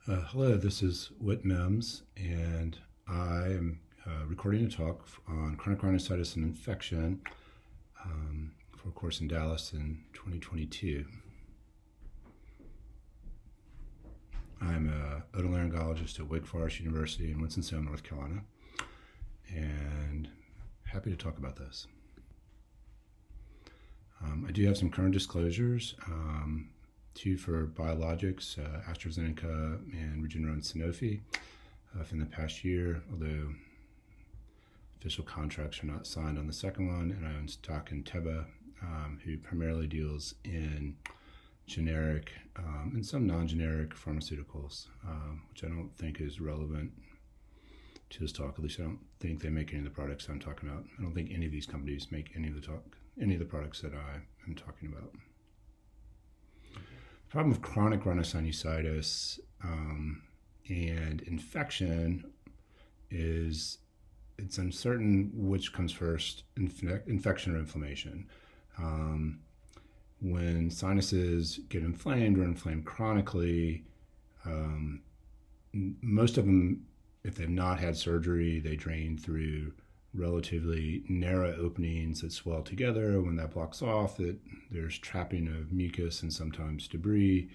Hello, this is Whit Mims, and I am recording a talk on chronic rhinosinusitis and infection for a course in Dallas in 2022. I'm an otolaryngologist at Wake Forest University in Winston-Salem, North Carolina, and happy to talk about this. I do have some current disclosures. Two for biologics, AstraZeneca and Regeneron Sanofi in the past year, although official contracts are not signed on the second one, and I own stock in Teva, who primarily deals in generic and some non-generic pharmaceuticals, which I don't think is relevant to this talk. At least I don't think they make any of the products I'm talking about. I don't think any of these companies make any of the products that I am talking about. The problem with chronic rhinosinusitis and infection is it's uncertain which comes first, infection or inflammation. When sinuses get inflamed or inflamed chronically, most of them, if they've not had surgery, they drain through relatively narrow openings that swell together. When that blocks off, there's trapping of mucus and sometimes debris.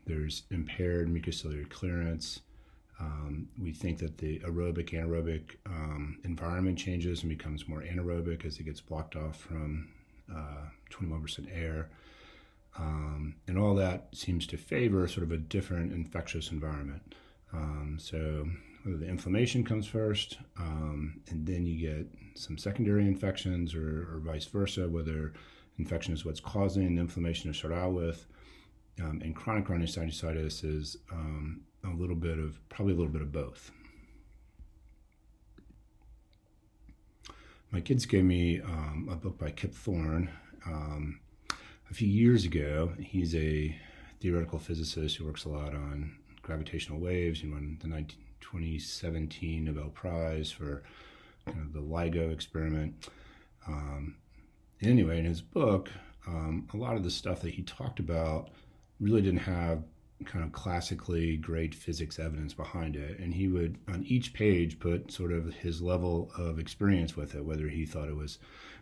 There's impaired mucociliary clearance. We think that the aerobic-anaerobic environment changes and becomes more anaerobic as it gets blocked off from 21% air. And all that seems to favor sort of a different infectious environment. So whether the inflammation comes first, and then you get some secondary infections, or vice versa, whether infection is what's causing the inflammation to start out with, and chronic rhinosinusitis is probably a little bit of both. My kids gave me a book by Kip Thorne a few years ago. He's a theoretical physicist who works a lot on gravitational waves. He won the 2017 Nobel Prize for kind of the LIGO experiment. Anyway, in his book, a lot of the stuff that he talked about really didn't have kind of classically great physics evidence behind it. And he would, on each page, put sort of his level of experience with it, whether he thought it was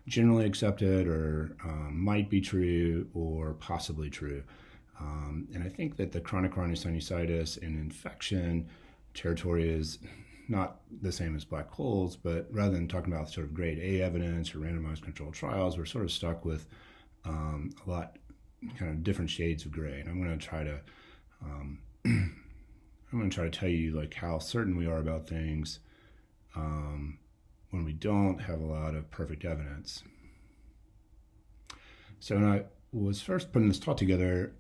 generally accepted or might be true or possibly true. And I think that the chronic rhinosinusitis and infection territory is not the same as black holes, but rather than talking about sort of grade A evidence or randomized controlled trials, we're sort of stuck with a lot kind of different shades of gray. And I'm going to try to tell you like how certain we are about things when we don't have a lot of perfect evidence. So when I was first putting this talk together,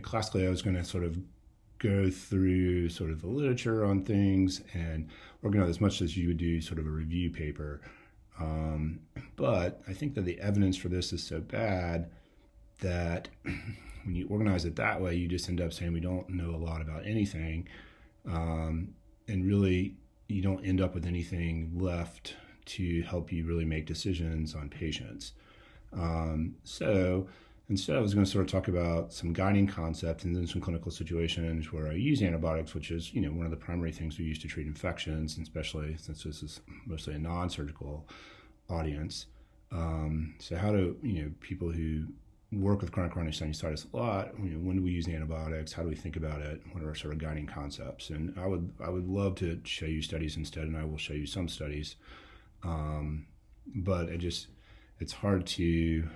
classically I was going to sort of go through sort of the literature on things and organize as much as you would do sort of a review paper. But I think that the evidence for this is so bad that when you organize it that way, you just end up saying we don't know a lot about anything. And really, you don't end up with anything left to help you really make decisions on patients. So instead, I was going to sort of talk about some guiding concepts and then some clinical situations where I use antibiotics, which is, one of the primary things we use to treat infections, and especially since this is mostly a non-surgical audience. So how do, people who work with chronic rhinosinusitis a lot, when do we use antibiotics? How do we think about it? What are our sort of guiding concepts? And I would love to show you studies instead, and I will show you some studies. But it's hard to...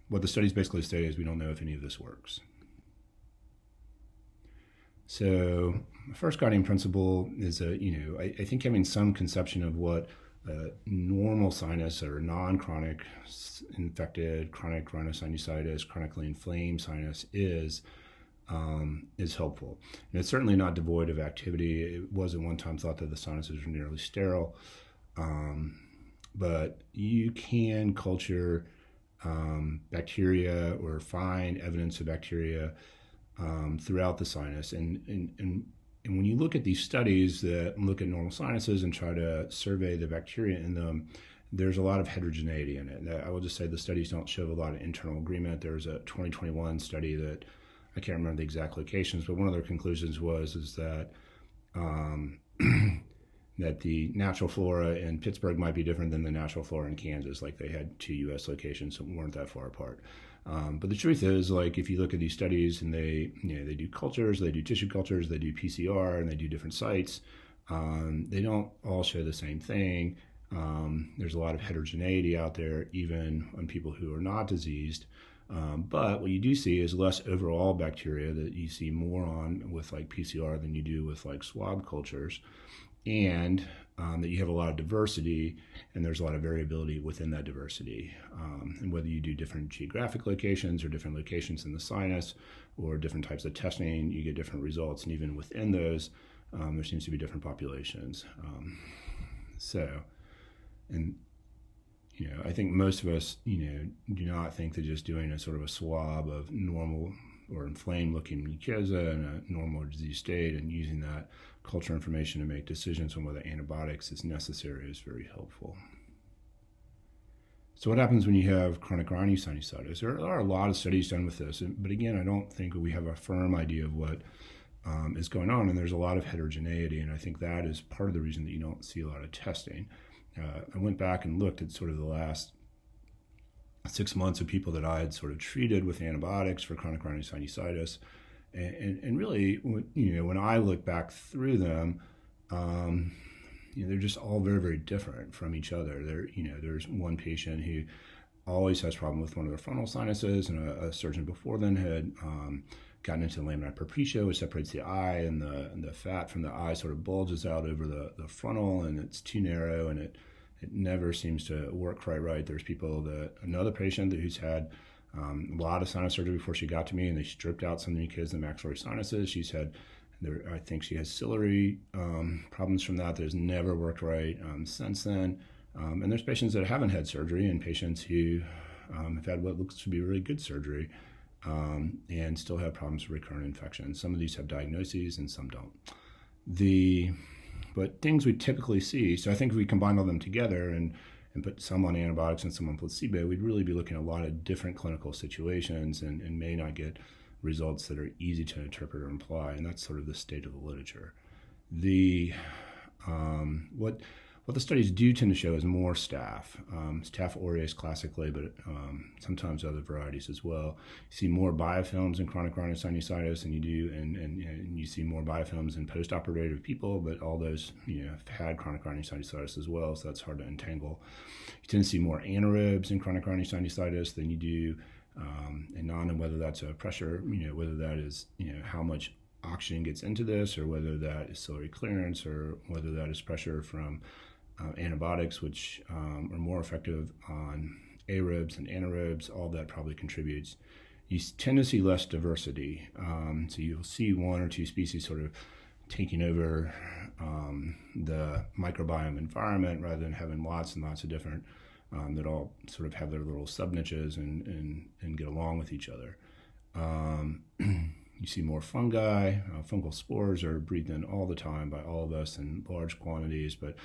What the studies basically say is we don't know if any of this works. So the first guiding principle is, I think having some conception of what a normal sinus or non-chronic infected, chronic rhinosinusitis, chronically inflamed sinus is helpful. And it's certainly not devoid of activity. It was at one time thought that the sinuses were nearly sterile, but you can culture bacteria or find evidence of bacteria throughout the sinus. And when you look at these studies that look at normal sinuses and try to survey the bacteria in them, there's a lot of heterogeneity in it. I will just say the studies don't show a lot of internal agreement. There's a 2021 study that I can't remember the exact locations, but one of their conclusions is that that the natural flora in Pittsburgh might be different than the natural flora in Kansas. Like they had 2 U.S. locations that weren't that far apart. But the truth is, like if you look at these studies and they do cultures, they do tissue cultures, they do PCR, and they do different sites, they don't all show the same thing. There's a lot of heterogeneity out there, even on people who are not diseased. But what you do see is less overall bacteria that you see more on with like PCR than you do with like swab cultures, and that you have a lot of diversity and there's a lot of variability within that diversity. And whether you do different geographic locations or different locations in the sinus or different types of testing, you get different results. And even within those, there seems to be different populations. I think most of us, do not think that just doing a sort of a swab of normal or inflamed-looking mucosa in a normal disease state and using that culture information to make decisions on whether antibiotics is necessary is very helpful. So what happens when you have chronic rhinosinusitis? There are a lot of studies done with this, but again, I don't think we have a firm idea of what is going on, and there's a lot of heterogeneity, and I think that is part of the reason that you don't see a lot of testing. I went back and looked at sort of the last 6 months of people that I had sort of treated with antibiotics for chronic rhinosinusitis, and really, when I look back through them, they're just all very, very different from each other. There's one patient who always has problem with one of their frontal sinuses, and a surgeon before then had gotten into lamina propria, which separates the eye, and the fat from the eye sort of bulges out over the frontal, and it's too narrow, and it never seems to work quite right. There's another patient who's had a lot of sinus surgery before she got to me, and they stripped out some of the mucus in the maxillary sinuses. I think she has ciliary problems from that has never worked right since then. And there's patients that haven't had surgery and patients who have had what looks to be really good surgery and still have problems with recurrent infections. Some of these have diagnoses and some don't. But things we typically see, so I think if we combine all them together and put some on antibiotics and some on placebo, we'd really be looking at a lot of different clinical situations and may not get results that are easy to interpret or imply, and that's sort of the state of the literature. What the studies do tend to show is more staph. Staph aureus classically, but sometimes other varieties as well. You see more biofilms in chronic rhinosinusitis than you do, and you see more biofilms in post-operative people, but all those have had chronic rhinosinusitis as well, so that's hard to untangle. You tend to see more anaerobes in chronic rhinosinusitis than you do in non, and whether that's a pressure, whether that is how much oxygen gets into this, or whether that is ciliary clearance, or whether that is pressure from antibiotics, which are more effective on aerobes and anaerobes. All that probably contributes. You tend to see less diversity, so you'll see one or two species sort of taking over the microbiome environment rather than having lots and lots of different that all sort of have their little sub-niches and get along with each other. You see more fungi. Fungal spores are breathed in all the time by all of us in large quantities, but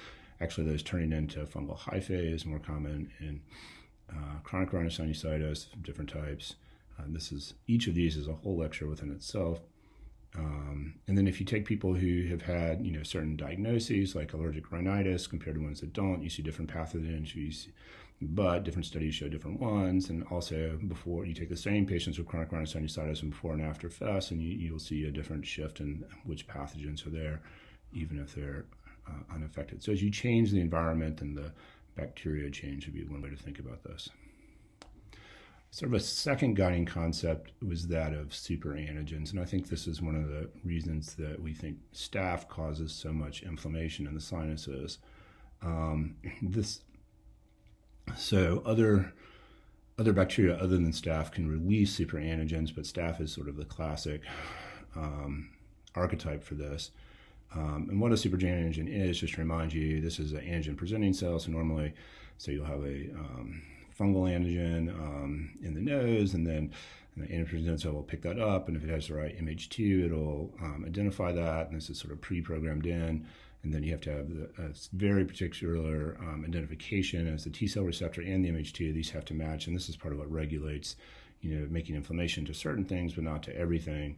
actually those turning into fungal hyphae is more common in chronic rhinosinusitis of different types. Each of these is a whole lecture within itself. And then if you take people who have had certain diagnoses like allergic rhinitis compared to ones that don't, you see different pathogens, but different studies show different ones. And also before you take the same patients with chronic rhinosinusitis and before and after FES, and you'll see a different shift in which pathogens are there, even if they're unaffected. So as you change the environment, and the bacteria change would be one way to think about this. Sort of a second guiding concept was that of superantigens, and I think this is one of the reasons that we think staph causes so much inflammation in the sinuses. So other bacteria other than staph can release superantigens, but staph is sort of the classic archetype for this. And what a superantigen is, just to remind you, this is an antigen-presenting cell, so you'll have a fungal antigen in the nose, and then the antigen cell will pick that up, and if it has the right MH2, it'll identify that, and this is sort of pre-programmed in, and then you have to have a very particular identification as the T cell receptor and the MH2. These have to match, and this is part of what regulates making inflammation to certain things, but not to everything.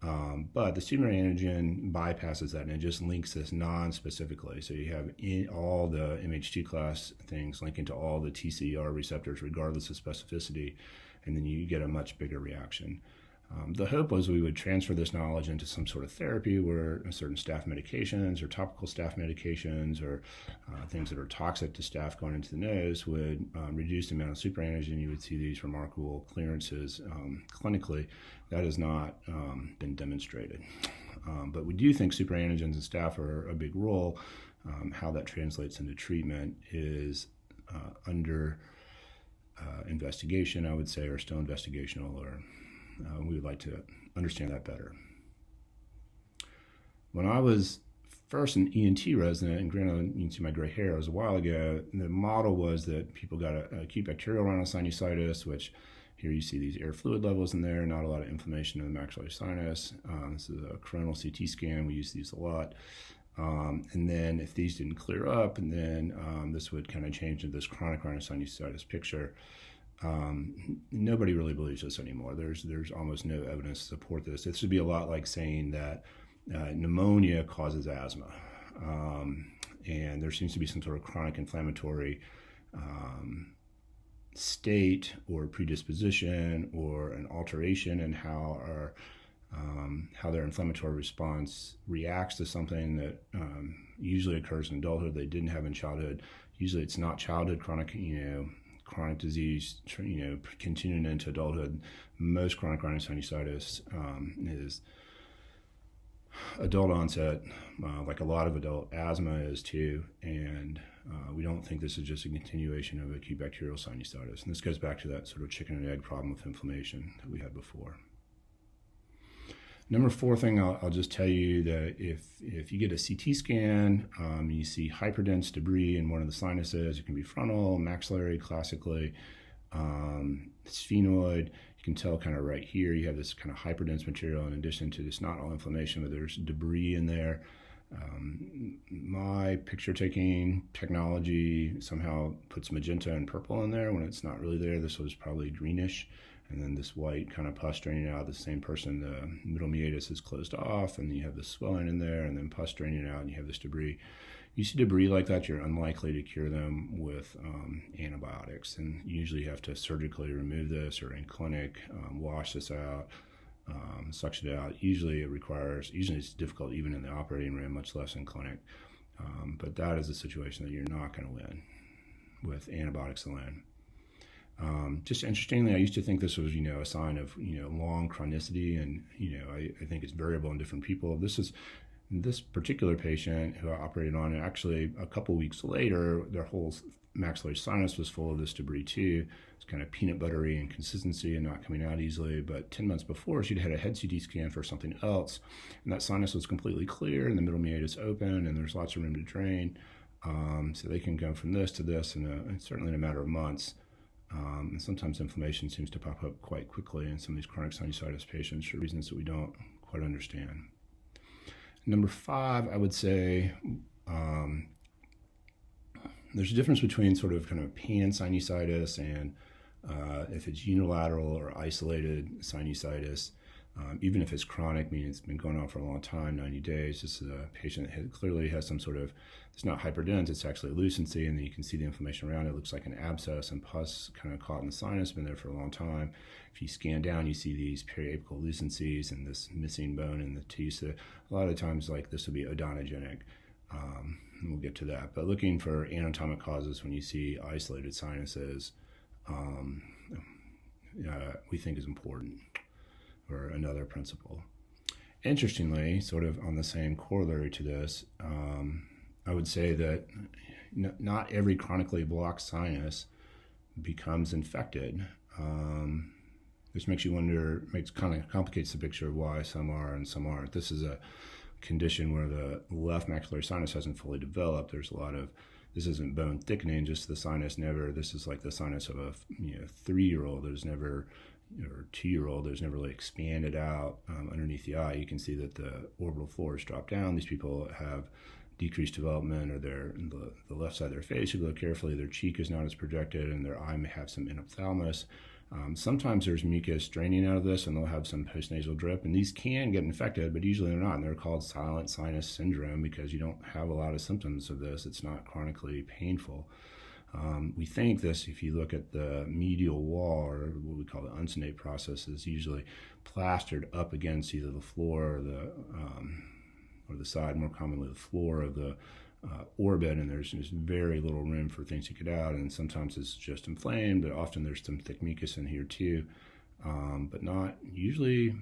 But the pseudomonas antigen bypasses that, and it just links this non-specifically. So you have all the MH2 class things linking to all the TCR receptors, regardless of specificity, and then you get a much bigger reaction. The hope was we would transfer this knowledge into some sort of therapy where certain staph medications or topical staph medications or things that are toxic to staph going into the nose would reduce the amount of superantigen. You would see these remarkable clearances clinically. That has not been demonstrated. But we do think superantigens and staph are a big role. How that translates into treatment is under investigation, I would say, or still investigational, or we would like to understand that better. When I was first an ENT resident, and granted, you can see my gray hair, it was a while ago, the model was that people got acute bacterial rhinosinusitis, which here you see these air fluid levels in there, not a lot of inflammation in the maxillary sinus. This is a coronal CT scan. We use these a lot. And then if these didn't clear up, and then this would kind of change into this chronic rhinosinusitis picture. Nobody really believes this anymore. There's almost no evidence to support this. This would be a lot like saying that pneumonia causes asthma. And there seems to be some sort of chronic inflammatory state or predisposition or an alteration in how their inflammatory response reacts to something that usually occurs in adulthood they didn't have in childhood. Usually it's not childhood chronic disease, continuing into adulthood. Most chronic rhinosinusitis is adult onset, like a lot of adult asthma is too, and we don't think this is just a continuation of acute bacterial sinusitis. And this goes back to that sort of chicken and egg problem with inflammation that we had before. Number 4 thing, I'll just tell you that if you get a CT scan, you see hyperdense debris in one of the sinuses. It can be frontal, maxillary, classically, sphenoid. You can tell kind of right here, you have this kind of hyperdense material in addition to this, not all inflammation, but there's debris in there. My picture taking technology somehow puts magenta and purple in there when it's not really there. This was probably greenish. And then this white kind of pus draining out. The same person, the middle meatus is closed off, and you have the swelling in there, and then pus draining out, and you have this debris. You see debris like that, you're unlikely to cure them with antibiotics, and you usually have to surgically remove this, or in clinic, wash this out, suction it out. Usually it's difficult even in the operating room, much less in clinic. But that is a situation that you're not going to win with antibiotics alone. Just interestingly, I used to think this was, a sign of, long chronicity, and, I think it's variable in different people. This particular patient who I operated on, actually a couple weeks later, their whole maxillary sinus was full of this debris too. It's kind of peanut buttery in consistency and not coming out easily. But 10 months before, she'd had a head CT scan for something else, and that sinus was completely clear, and the middle meatus open, and there's lots of room to drain. So they can go from this to this, and certainly in a matter of months. And sometimes inflammation seems to pop up quite quickly in some of these chronic sinusitis patients for reasons that we don't quite understand. Number 5, I would say there's a difference between sort of kind of pan-sinusitis and if it's unilateral or isolated sinusitis. Even if it's chronic, meaning it's been going on for a long time, 90 days, this is a patient that clearly has some sort of, it's not hyperdense, it's actually lucency, and then you can see the inflammation around it. It looks like an abscess and pus kind of caught in the sinus, been there for a long time. If you scan down, you see these periapical lucencies and this missing bone in the teeth. So a lot of times, like, this will be odontogenic. And we'll get to that. But looking for anatomic causes when you see isolated sinuses, we think is important. Or another principle. Interestingly, sort of on the same corollary to this, I would say that not every chronically blocked sinus becomes infected. This makes you wonder, kind of complicates the picture of why some are and some aren't. This is a condition where the left maxillary sinus hasn't fully developed. There's a lot of, this isn't bone thickening, just the sinus never, this is like the sinus of a 3-year-old. There's never, or 2-year-old, there's never really expanded out underneath the eye. You can see that the orbital floor has dropped down. These people have decreased development, or the left side of their face, you look carefully, their cheek is not as projected, and their eye may have some enophthalmos. Sometimes there's mucus draining out of this, and they'll have some postnasal drip, and these can get infected, but usually they're not. And they're called silent sinus syndrome because you don't have a lot of symptoms of this. It's not chronically painful. We think this, if you look at the medial wall, or what we call the uncinate process, is usually plastered up against either the floor or the side, more commonly the floor of the orbit, and there's just very little room for things to get out. And sometimes it's just inflamed, but often there's some thick mucus in here too, but not usually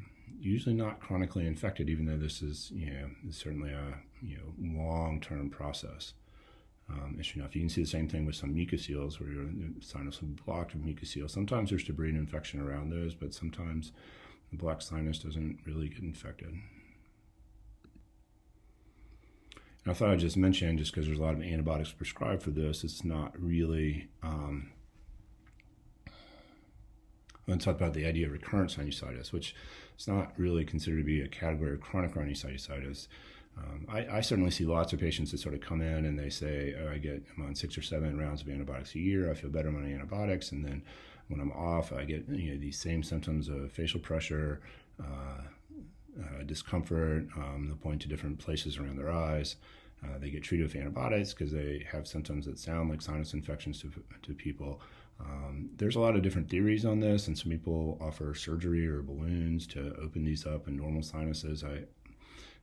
not chronically infected, even though this is certainly a long-term process. Issue enough. You can see the same thing with some mucoceles where your sinus will be blocked with mucoceles. Sometimes there's debris and infection around those, but sometimes the blocked sinus doesn't really get infected. And I thought I'd just mention, just because there's a lot of antibiotics prescribed for this, it's not really, let's talk about the idea of recurrent sinusitis, which is not really considered to be a category of chronic rhinosinusitis. I certainly see lots of patients that sort of come in and they say, oh, I'm on 6 or 7 rounds of antibiotics a year. I feel better on antibiotics. And then when I'm off, I get these same symptoms of facial pressure, discomfort. They'll point to different places around their eyes. They get treated with antibiotics because they have symptoms that sound like sinus infections to people. There's a lot of different theories on this, and some people offer surgery or balloons to open these up in normal sinuses.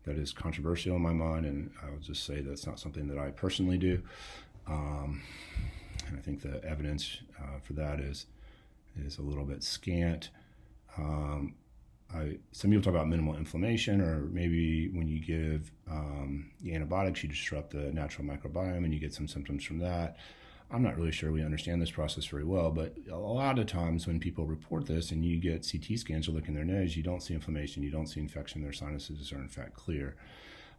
That is controversial in my mind, and I will just say that's not something that I personally do. And I think the evidence for that is a little bit scant. Some people talk about minimal inflammation, or maybe when you give the antibiotics, you disrupt the natural microbiome and you get some symptoms from that. I'm not really sure we understand this process very well, but a lot of times when people report this and you get CT scans or look in their nose, you don't see inflammation, you don't see infection, their sinuses are in fact clear.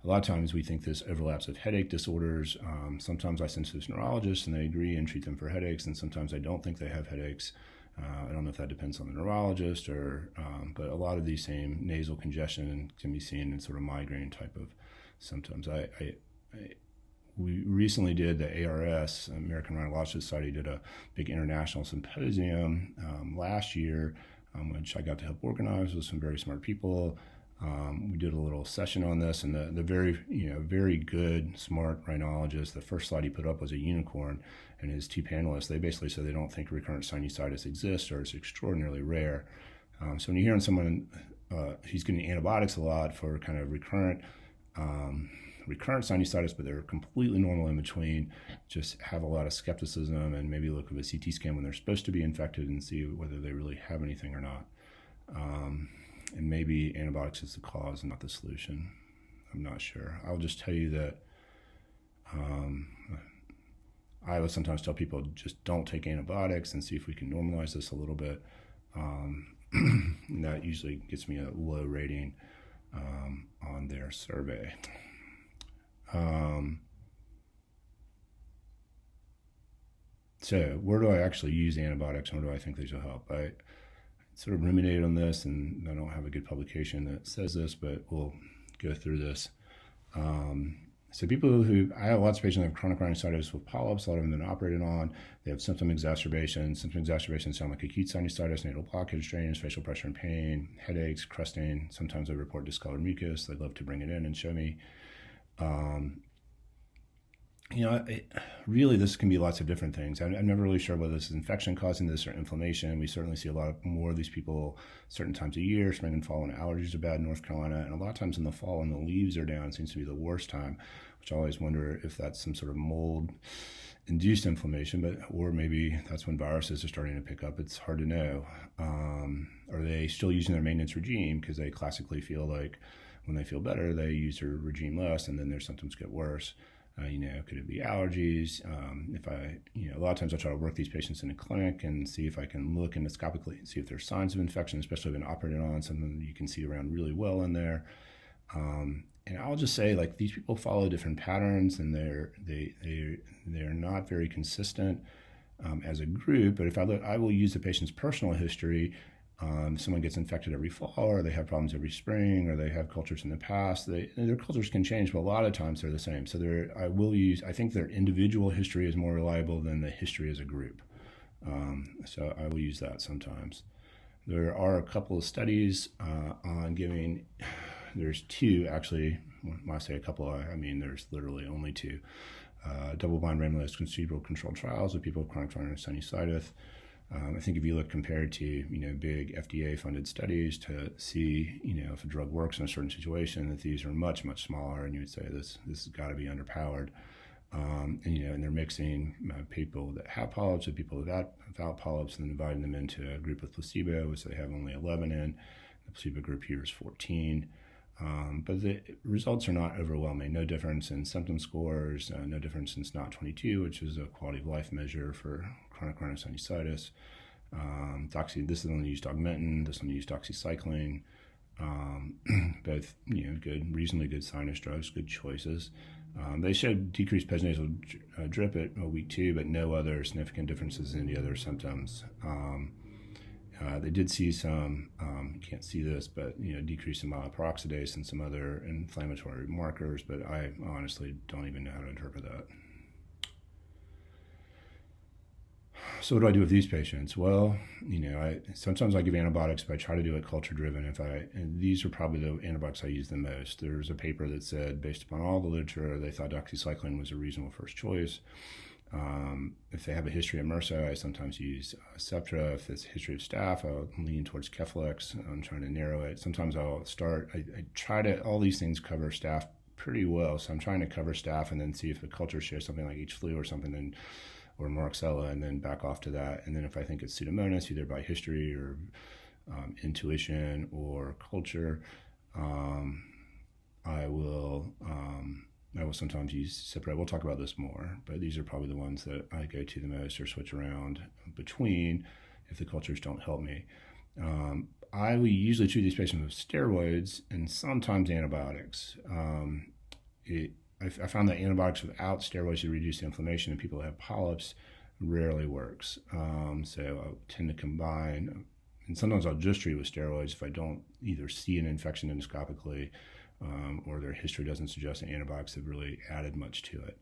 A lot of times we think this overlaps with headache disorders. Sometimes I send to neurologists and they agree and treat them for headaches, and sometimes I don't think they have headaches. I don't know if that depends on the neurologist, but a lot of these same nasal congestion can be seen in sort of migraine type of symptoms. We recently did the ARS, American Rhinological Society, did a big international symposium last year, which I got to help organize with some very smart people. We did a little session on this, and the very good, smart rhinologist, the first slide he put up was a unicorn, and his 2 panelists, they basically said they don't think recurrent sinusitis exists or it's extraordinarily rare. So when you hear on someone who's getting antibiotics a lot for kind of recurrent sinusitis, but they're completely normal in between, just have a lot of skepticism and maybe look at a CT scan when they're supposed to be infected and see whether they really have anything or not. And maybe antibiotics is the cause and not the solution. I'm not sure. I'll just tell you that I would sometimes tell people just don't take antibiotics and see if we can normalize this a little bit. And that usually gets me a low rating on their survey. So where do I actually use antibiotics and where do I think these will help? I sort of ruminated on this, and I don't have a good publication that says this, but we'll go through this. So I have lots of patients that have chronic rhinosinusitis with polyps. A lot of them have been operated on. They have symptom exacerbations. Symptom exacerbations sound like acute sinusitis, nasal blockage, drainage, facial pressure and pain, headaches, crusting. Sometimes they report discolored mucus. They'd love to bring it in and show me. Really, this can be lots of different things. I'm never really sure whether this is infection causing this or inflammation. We certainly see a lot more of these people certain times of year, spring and fall, when allergies are bad in North Carolina. And a lot of times in the fall when the leaves are down, it seems to be the worst time, which I always wonder if that's some sort of mold-induced inflammation, or maybe that's when viruses are starting to pick up. It's hard to know. Are they still using their maintenance regime because they classically feel like when they feel better, they use their regime less, and then their symptoms get worse? Could it be allergies? A lot of times I try to work these patients in a clinic and see if I can look endoscopically and see if there's signs of infection, especially if I've been operated on, something that you can see around really well in there. And I'll just say, like, these people follow different patterns, and they're not very consistent as a group. But if I will use the patient's personal history. Someone gets infected every fall, or they have problems every spring, or they have cultures in the past. Their cultures can change, but a lot of times they're the same. So I think their individual history is more reliable than the history as a group. So I will use that sometimes. There are a couple of studies on giving, there's two actually, when I say a couple, I mean there's literally only two. Double-blind randomized placebo-controlled trials of people with chronic sinusitis. I think if you look compared to big FDA-funded studies to see if a drug works in a certain situation, that these are much smaller, and you would say this has got to be underpowered. And they're mixing people that have polyps with people without polyps, and then dividing them into a group with placebo, which they have only 11 in. The placebo group here is 14. But the results are not overwhelming. No difference in symptom scores, no difference in SNOT-22, which is a quality of life measure for chronic rhinosinusitis. This is only used Augmentin, this one used doxycycline. Both good, reasonably good sinus drugs, good choices. They showed decreased nasal drip at week 2, but no other significant differences in the other symptoms. They did see some, you can't see this, but decrease in myeloperoxidase and some other inflammatory markers, but I honestly don't even know how to interpret that. So what do I do with these patients? Well, sometimes I give antibiotics, but I try to do it culture-driven. And these are probably the antibiotics I use the most. There's a paper that said, based upon all the literature, they thought doxycycline was a reasonable first choice. If they have a history of MRSA, I sometimes use Septra. If it's a history of staph, I'll lean towards Keflex. I'm trying to narrow it. Sometimes I'll start, I try to, all these things cover staph pretty well. So I'm trying to cover staph and then see if the culture shows something like H. flu or something, or Marxella, and then back off to that. And then if I think it's Pseudomonas, either by history or intuition or culture, I will sometimes use Cipra. We'll talk about this more, but these are probably the ones that I go to the most or switch around between if the cultures don't help me. I will usually treat these patients with steroids and sometimes antibiotics. I found that antibiotics without steroids to reduce the inflammation in people that have polyps rarely works. So I tend to combine, and sometimes I'll just treat with steroids if I don't either see an infection endoscopically or their history doesn't suggest that antibiotics have really added much to it.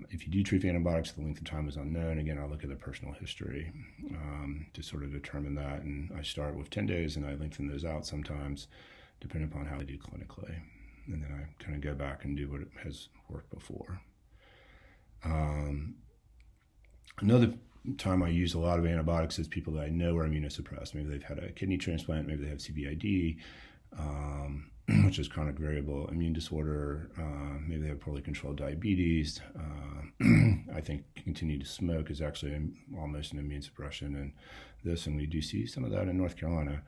If you do treat with antibiotics, the length of time is unknown. Again, I'll look at the personal history to sort of determine that. And I start with 10 days and I lengthen those out sometimes, depending upon how I do clinically. And then I kind of go back and do what has worked before. Another time I use a lot of antibiotics is people that I know are immunosuppressed. Maybe they've had a kidney transplant, maybe they have CVID, which is chronic variable immune disorder. Maybe they have poorly controlled diabetes. I think continue to smoke is actually almost an immune suppression in this, and we do see some of that in North Carolina.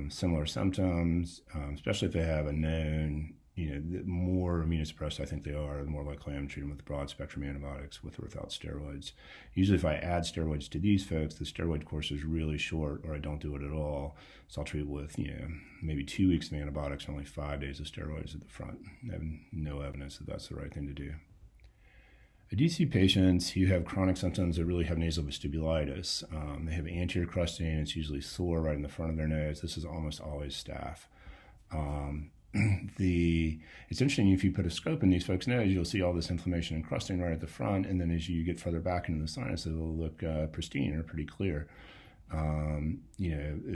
Similar symptoms, especially if they have a known, the more immunosuppressed I think they are, the more likely I am to treat them with broad spectrum antibiotics with or without steroids. Usually if I add steroids to these folks, the steroid course is really short or I don't do it at all. So I'll treat with, maybe 2 weeks of antibiotics and only 5 days of steroids at the front. I have no evidence that that's the right thing to do. I do see patients who have chronic symptoms that really have nasal vestibulitis. They have anterior crusting. It's usually sore right in the front of their nose. This is almost always staph. It's interesting, if you put a scope in these folks' nose, you'll see all this inflammation and crusting right at the front, and then as you get further back into the sinus, it'll look pristine or pretty clear.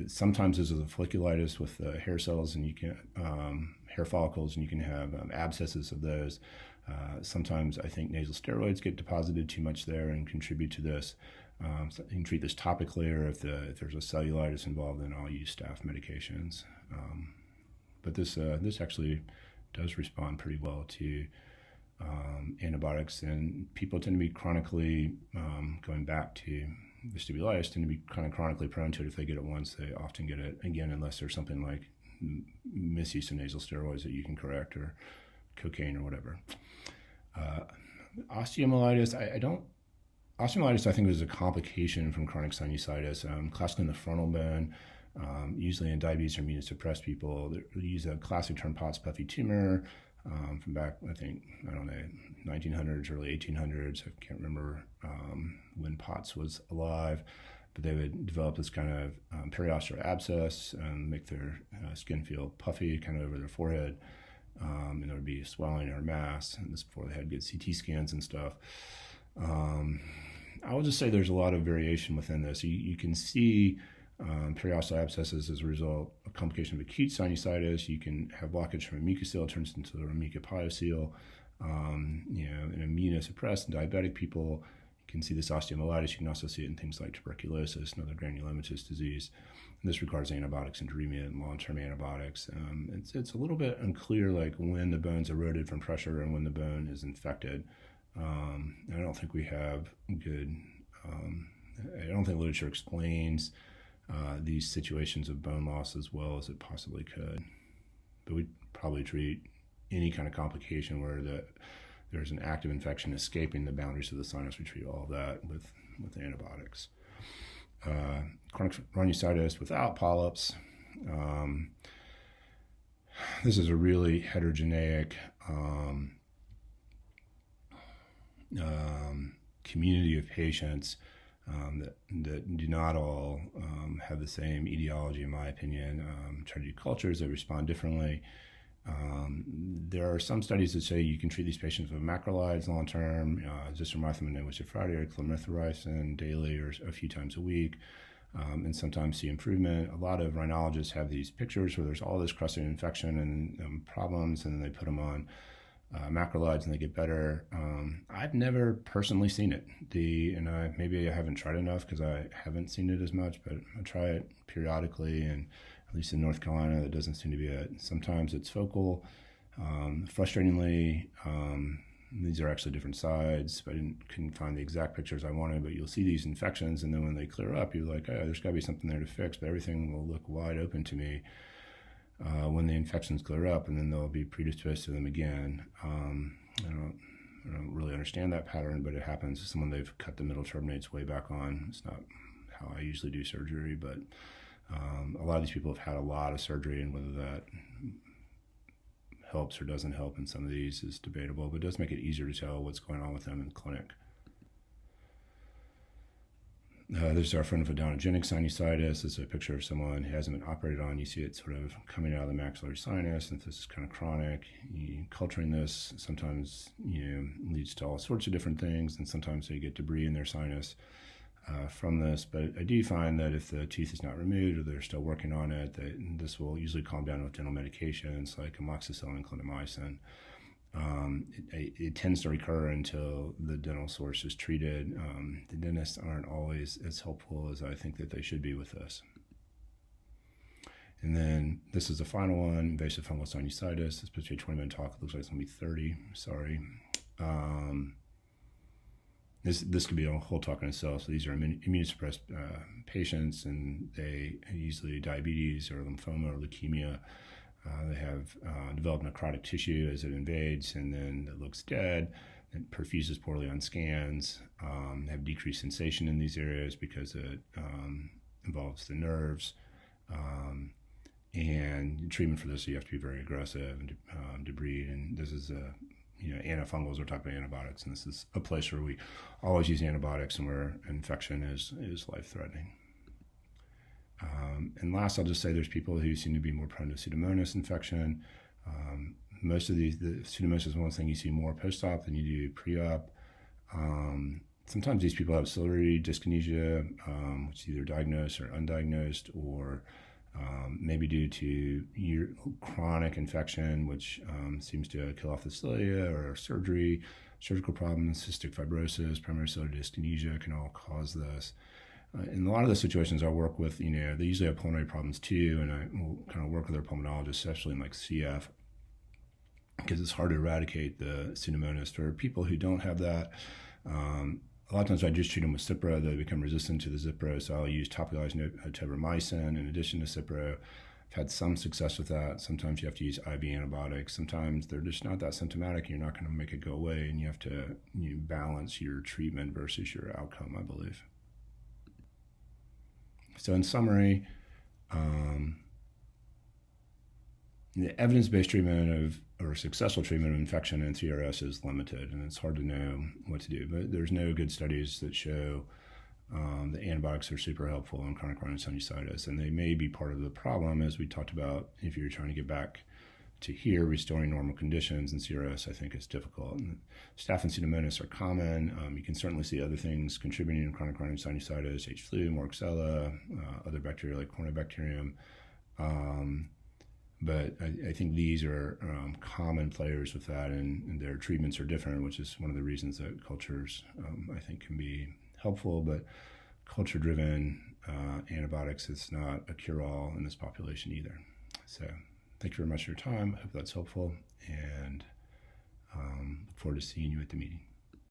Sometimes this is a folliculitis with hair cells, and you can hair follicles, and you can have abscesses of those. Sometimes I think nasal steroids get deposited too much there and contribute to this. So you can treat this topically, or if there's a cellulitis involved, then I'll use staph medications. But this actually does respond pretty well to antibiotics, and people tend to be chronically, going back to vestibulitis, tend to be kind of chronically prone to it. If they get it once, they often get it again, unless there's something like misuse of nasal steroids that you can correct, or cocaine or whatever. Osteomyelitis, osteomyelitis I think is a complication from chronic sinusitis, classically in the frontal bone. Usually in diabetes or immunosuppressed people, they use a classic term, Pott's puffy tumor, from back, I think, 1900s, early 1800s. I can't remember when Potts was alive, but they would develop this kind of periosteal abscess and make their skin feel puffy kind of over their forehead. And there would be swelling or mass, and this before they had good CT scans and stuff. I will just say there's a lot of variation within this. You can see periostral abscesses as a result of complication of acute sinusitis. You can have blockage from a mucocele, turns into a mucopyocele. In immunosuppressed and diabetic people, you can see this osteomyelitis. You can also see it in things like tuberculosis and other granulomatous disease. And this requires antibiotics, intermediate and long-term antibiotics. It's a little bit unclear, like when the bone's eroded from pressure and when the bone is infected. I don't think we have good. I don't think literature explains these situations of bone loss as well as it possibly could. But we'd probably treat any kind of complication where there's an active infection escaping the boundaries of the sinus. We treat all of that with antibiotics. Chronic rhinosinusitis without polyps. This is a really heterogeneous community of patients that do not all have the same etiology, in my opinion. Try to do cultures that respond differently. There are some studies that say you can treat these patients with macrolides long term, azithromycin and or clarithromycin daily or a few times a week, and sometimes see improvement. A lot of rhinologists have these pictures where there's all this crusted infection and problems, and then they put them on macrolides and they get better. I've never personally seen it. Maybe I haven't tried enough because I haven't seen it as much, but I try it periodically, and at least in North Carolina, that doesn't seem to be it. Sometimes it's focal. Frustratingly, these are actually different sides. I couldn't find the exact pictures I wanted, but you'll see these infections, and then when they clear up, you're like, oh, there's got to be something there to fix, but everything will look wide open to me when the infections clear up, and then they'll be predisposed to them again. I don't really understand that pattern, but it happens to someone they've cut the middle terminates way back on. It's not how I usually do surgery, but a lot of these people have had a lot of surgery, and whether that helps or doesn't help in some of these is debatable, but it does make it easier to tell what's going on with them in the clinic. This is our phonophodonogenic sinusitis. This is a picture of someone who hasn't been operated on. You see it sort of coming out of the maxillary sinus, and this is kind of chronic. Culturing this sometimes leads to all sorts of different things, and sometimes they get debris in their sinus from this. But I do find that if the tooth is not removed or they're still working on it, that this will usually calm down with dental medications like amoxicillin and clindamycin. It tends to recur until the dental source is treated. The dentists aren't always as helpful as I think that they should be with this. And then this is the final one, invasive fungal sinusitis. It's supposed to be a 20-minute talk. It looks like it's going to be 30. Sorry. This could be a whole talk in itself. So these are immunosuppressed patients, and they usually diabetes or lymphoma or leukemia. They have developed necrotic tissue as it invades, and then it looks dead. It perfuses poorly on scans. They have decreased sensation in these areas because it involves the nerves. And treatment for this, you have to be very aggressive and debride. And this is antifungals. We're talking about antibiotics, and this is a place where we always use antibiotics and where infection is life-threatening. And last, I'll just say there's people who seem to be more prone to Pseudomonas infection. Most of the Pseudomonas is one thing you see more post-op than you do pre-op. Sometimes these people have ciliary dyskinesia, which is either diagnosed or undiagnosed, or maybe due to chronic infection, which seems to kill off the cilia, or surgical problems, cystic fibrosis, primary ciliary dyskinesia can all cause this. In a lot of the situations I work with, they usually have pulmonary problems too, and I will kind of work with their pulmonologists, especially in like CF, because it's hard to eradicate the Pseudomonas. For people who don't have that, a lot of times I just treat them with Cipro. They become resistant to the Cipro, so I'll use topicalized tobramycin in addition to Cipro. I've had some success with that. Sometimes you have to use IV antibiotics. Sometimes they're just not that symptomatic. You're not going to make it go away, and you have to balance your treatment versus your outcome, I believe. So in summary, the evidence-based treatment or successful treatment of infection in CRS is limited, and it's hard to know what to do. But there's no good studies that show that antibiotics are super helpful in chronic rhinosinusitis, and they may be part of the problem, as we talked about, if you're trying to get back to here, restoring normal conditions in CRS, I think is difficult. And staph and pseudomonas are common. You can certainly see other things contributing to chronic rhinosinusitis, H. flu, Moraxella, other bacteria like Corynebacterium. But I think these are common players with that, and their treatments are different, which is one of the reasons that cultures, I think, can be helpful. But culture-driven antibiotics is not a cure-all in this population either. So thank you very much for your time. I hope that's helpful, and look forward to seeing you at the meeting.